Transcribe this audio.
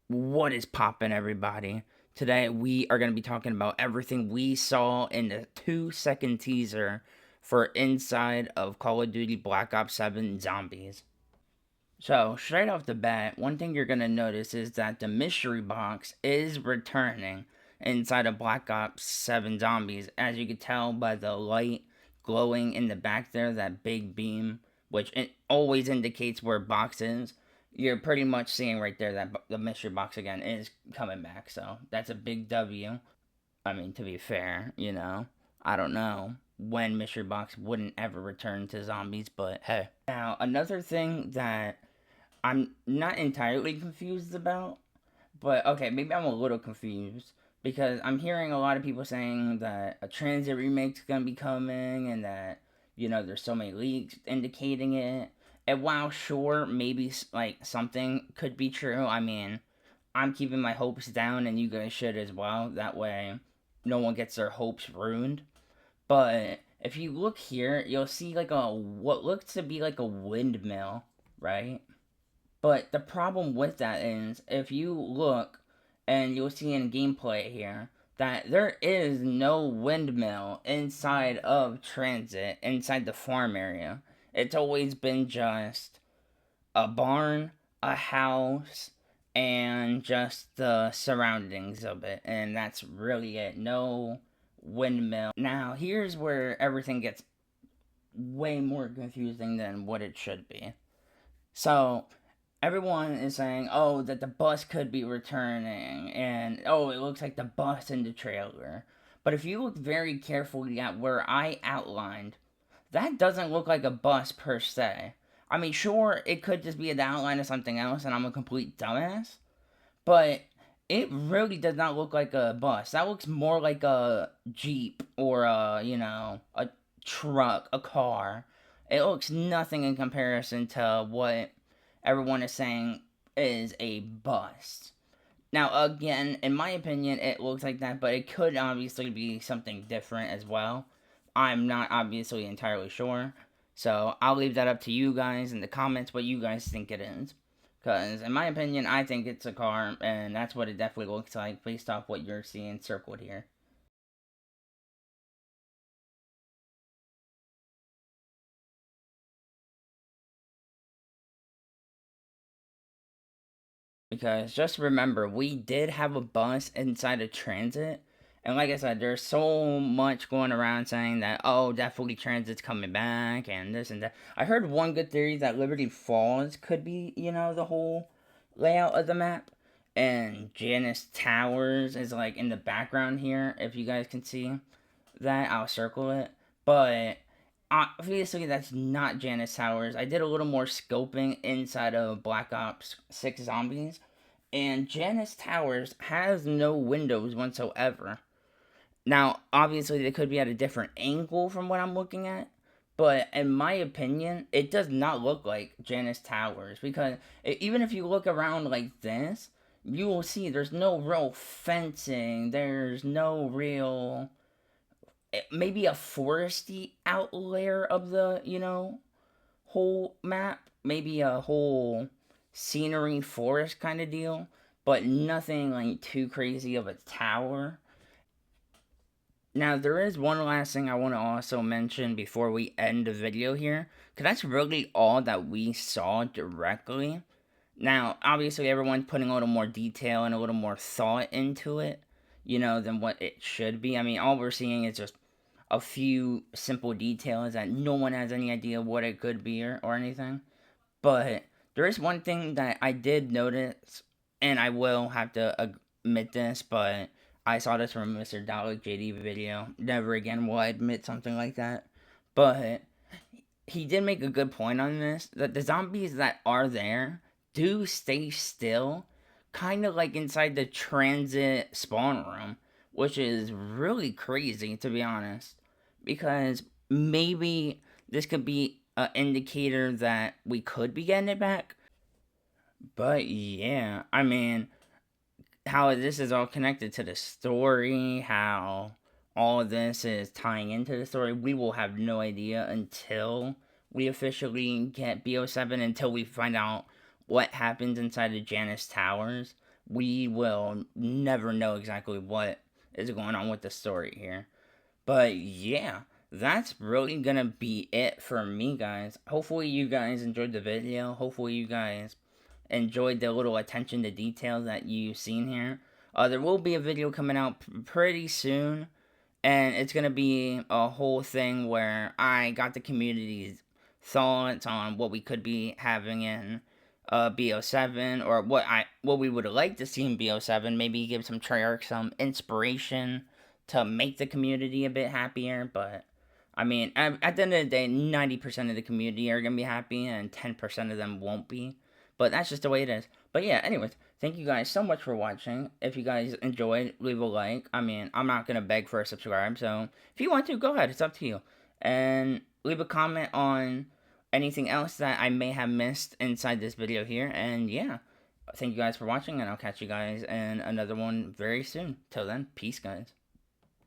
What is poppin', everybody? Today we are going to be talking about everything we saw in the 2-second teaser for Inside of Call of Duty Black Ops 7 Zombies. So, straight off the bat, one thing you're going to notice is that the mystery box is returning inside of Black Ops 7 Zombies. As you can tell by the light glowing in the back there, that big beam, which it always indicates where a box is. You're pretty much seeing right there that the mystery box again is coming back. So, that's a big W. I mean, to be fair, I don't know when mystery box wouldn't ever return to zombies, but hey. Now, another thing that I'm not entirely confused about, but okay, maybe I'm a little confused because I'm hearing a lot of people saying that a Transit remake's gonna be coming and that, there's so many leaks indicating it. And while sure, maybe like something could be true, I mean, I'm keeping my hopes down and you guys should as well. That way, no one gets their hopes ruined. But if you look here, you'll see like what looks to be like a windmill, right? But the problem with that is, if you look, and you'll see in gameplay here, that there is no windmill inside of Transit, inside the farm area. It's always been just a barn, a house, and just the surroundings of it. And that's really it. No windmill. Now, here's where everything gets way more confusing than what it should be. So, everyone is saying, oh, that the bus could be returning, and oh, it looks like the bus in the trailer. But if you look very carefully at where I outlined, that doesn't look like a bus per se. I mean, sure, it could just be an outline of something else, and I'm a complete dumbass, but it really does not look like a bus. That looks more like a Jeep or a truck, a car. It looks nothing in comparison to what everyone is saying is a bust. Now, again, in my opinion, it looks like that, but it could obviously be something different as well. I'm not obviously entirely sure. So I'll leave that up to you guys in the comments what you guys think it is. Because, in my opinion, I think it's a car, and that's what it definitely looks like based off what you're seeing circled here. Because just remember, we did have a bus inside a transit. And like I said, there's so much going around saying that, oh, definitely transit's coming back and this and that. I heard one good theory that Liberty Falls could be, the whole layout of the map. And Janice Towers is like in the background here, if you guys can see that. I'll circle it. But obviously, that's not Janice Towers. I did a little more scoping inside of Black Ops 6 Zombies, and Janice Towers has no windows whatsoever. Now, obviously, they could be at a different angle from what I'm looking at, but in my opinion, it does not look like Janice Towers because even if you look around like this, you will see there's no real fencing, there's no real maybe a foresty out layer of the whole map, maybe a whole scenery forest kind of deal, but nothing like too crazy of a tower. Now, there is one last thing I want to also mention before we end the video here, because that's really all that we saw directly. Now, obviously, everyone's putting a little more detail and a little more thought into it, than what it should be. I mean, all we're seeing is just a few simple details that no one has any idea what it could be or anything. But there is one thing that I did notice, and I will have to admit this, but I saw this from Mr. Dalek JD video. Never again will I admit something like that. But he did make a good point on this, that the zombies that are there do stay still, kind of like inside the transit spawn room, which is really crazy to be honest, because maybe this could be an indicator that we could be getting it back. But yeah, I mean, how this is all connected to the story, how all of this is tying into the story, we will have no idea until we officially get BO7, until we find out what happens inside of Janice Towers. we will never know exactly what is going on with the story here. But yeah, that's really gonna be it for me, guys. Hopefully, you guys enjoyed the video. Hopefully, you guys enjoyed the little attention to detail that you've seen here. There will be a video coming out pretty soon, and it's gonna be a whole thing where I got the community's thoughts on what we could be having in BO7, or what we would like to see in BO7. Maybe give some Treyarch some inspiration to make the community a bit happier. But I mean, at the end of the day, 90% of the community are gonna be happy, and 10% of them won't be. But that's just the way it is. But yeah, anyways, thank you guys so much for watching. If you guys enjoyed, leave a like. I mean, I'm not gonna beg for a subscribe, so if you want to, go ahead. It's up to you. And leave a comment on anything else that I may have missed inside this video here. And yeah, thank you guys for watching, and I'll catch you guys in another one very soon. Till then, peace, guys.